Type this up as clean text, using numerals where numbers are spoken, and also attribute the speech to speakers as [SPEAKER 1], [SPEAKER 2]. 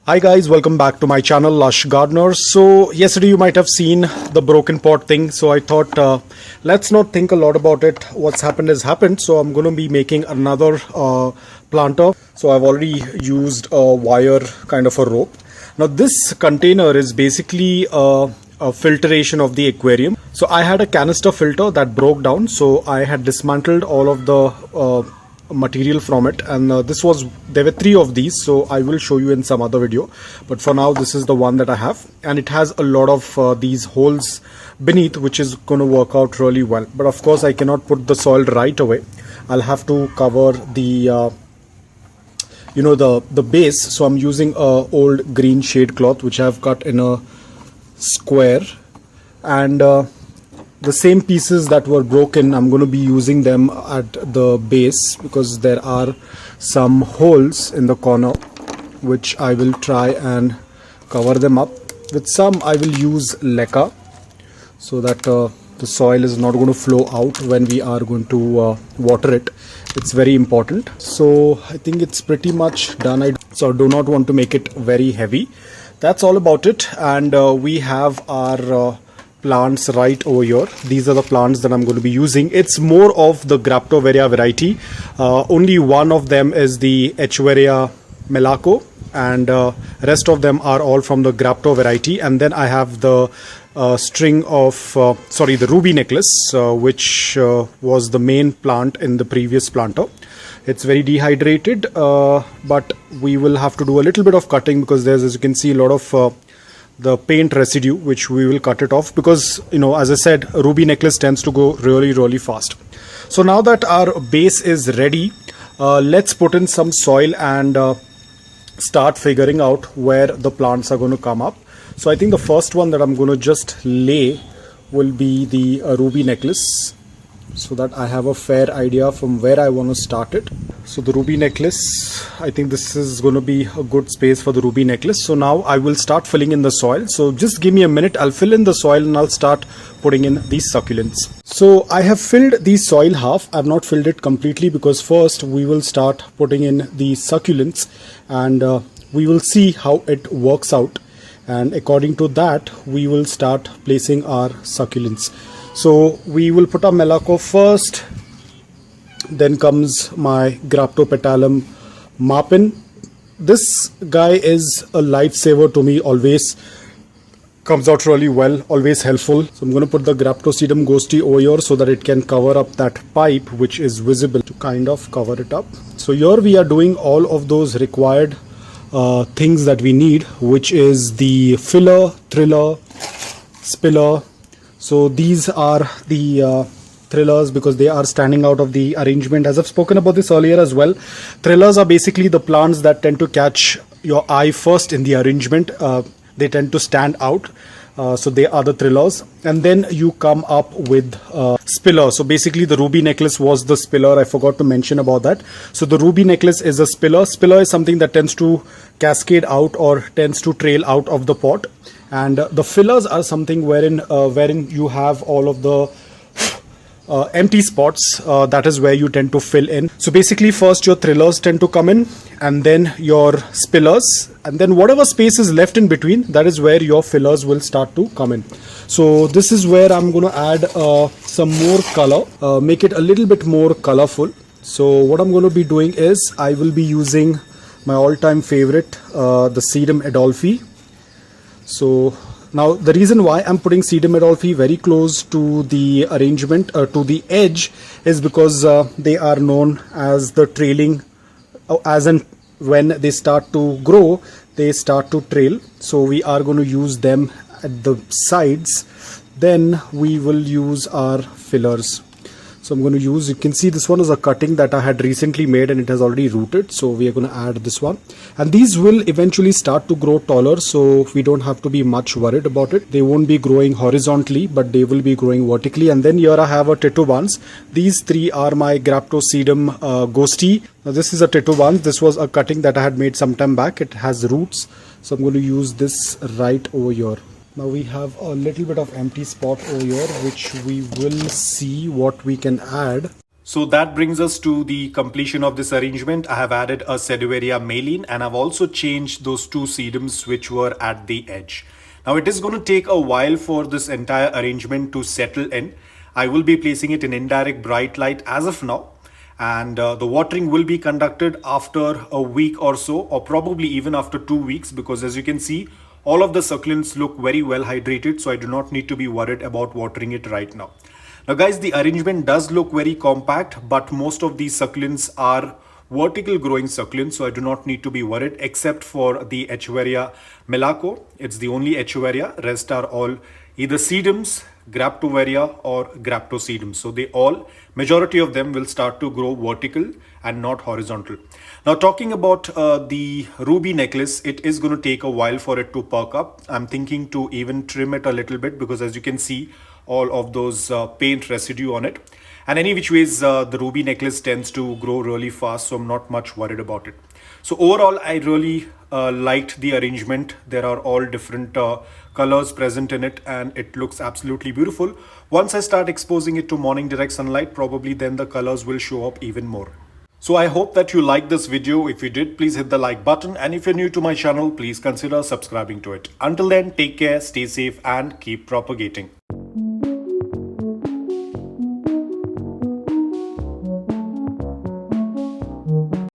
[SPEAKER 1] Hi guys, welcome back to my channel Lush Gardener. So yesterday you might have seen the broken pot thing, so I thought let's not think a lot about it. What's happened has happened. So I'm going to be making another planter. So I've already used a wire kind of a rope. Now this container is basically a filtration of the aquarium. So I had a canister filter that broke down, so I had dismantled all of the material from it, and there were 3 of these, so I will show you in some other video, but for now this is the one that I have, and it has a lot of these holes beneath, which is going to work out really well. But of course I cannot put the soil right away. I'll have to cover the the base. So I'm using a old green shade cloth which I've cut in a square, and the same pieces that were broken, I'm going to be using them at the base because there are some holes in the corner which I will try and cover them up. With some I will use leca so that the soil is not going to flow out when we are going to water it. It's very important. So I think it's pretty much done. So I do not want to make it very heavy. That's all about it. And we have our plants right over here. These are the plants that I'm going to be using. It's more of the Graptovaria variety. Only one of them is the Echeveria Melaco, and rest of them are all from the Grapto variety. And then I have the the ruby necklace, which was the main plant in the previous planter. It's very dehydrated, but we will have to do a little bit of cutting because there's, as you can see, a lot of the paint residue, which we will cut it off because, as I said, ruby necklace tends to go really fast. So now that our base is ready, let's put in some soil and start figuring out where the plants are going to come up. So I think the first one that I'm going to just lay will be the ruby necklace, so that I have a fair idea from where I want to start it. So the ruby necklace, I think this is going to be a good space for the ruby necklace. So now I will start filling in the soil. So just give me a minute, I'll fill in the soil and I'll start putting in these succulents. So I have filled the soil half. I've not filled it completely because first we will start putting in the succulents, and we will see how it works out, and according to that we will start placing our succulents. So we will put our Melaco first, then comes my Graptopetalum Marpin. This guy is a lifesaver to me, always comes out really well, always helpful. So I'm going to put the Graptosedum ghostii over here so that it can cover up that pipe which is visible, to kind of cover it up. So here we are doing all of those required things that we need, which is the filler, thriller, spiller. So these are the thrillers because they are standing out of the arrangement. As I've spoken about this earlier as well, thrillers are basically the plants that tend to catch your eye first in the arrangement. They tend to stand out. So they are the thrillers, and then you come up with spiller. So basically the ruby necklace was the spiller. I forgot to mention about that. So the ruby necklace is a spiller. Spiller is something that tends to cascade out or tends to trail out of the pot, and the fillers are something wherein you have all of the empty spots. That is where you tend to fill in. So basically first your thrillers tend to come in, and then your spillers, and then whatever space is left in between, that is where your fillers will start to come in. So this is where I'm going to add some more color, make it a little bit more colorful. So what I'm going to be doing is I will be using my all-time favorite, the Sedum Adolphi. So now the reason why I'm putting Sedum Adolphi very close to the arrangement, to the edge, is because they are known as the trailing, as in when they start to grow, they start to trail. So we are going to use them at the sides. Then we will use our fillers. So I'm going to use, you can see this one is a cutting that I had recently made and it has already rooted. So we are going to add this one, and these will eventually start to grow taller. So we don't have to be much worried about it. They won't be growing horizontally, but they will be growing vertically. And then here I have a Titubans. These 3 are my Graptosedum ghostii. Now this is a Titubans. This was a cutting that I had made some time back. It has roots. So I'm going to use this right over here. Now we have a little bit of empty spot over here, which we will see what we can add. So that brings us to the completion of this arrangement. I have added a Sedaveria maline and I've also changed those two sedums which were at the edge. Now it is going to take a while for this entire arrangement to settle in. I will be placing it in indirect bright light as of now, and the watering will be conducted after a week or so, or probably even after 2 weeks, because as you can see, all of the succulents look very well hydrated, so I do not need to be worried about watering it right now. Now guys, the arrangement does look very compact, but most of these succulents are vertical growing succulents, so I do not need to be worried except for the Echeveria melaco. It's the only Echeveria. Rest are all either sedums, Graptoveria or Graptosedums. So they all, majority of them will start to grow vertical and not horizontal. Now talking about the ruby necklace, it is going to take a while for it to perk up. I'm thinking to even trim it a little bit because as you can see, all of those paint residue on it. And any which ways, the ruby necklace tends to grow really fast, so I'm not much worried about it. So overall, I really liked the arrangement. There are all different colors present in it and it looks absolutely beautiful. Once I start exposing it to morning direct sunlight, probably then the colors will show up even more. So I hope that you liked this video. If you did, please hit the like button. And if you're new to my channel, please consider subscribing to it. Until then, take care, stay safe and keep propagating.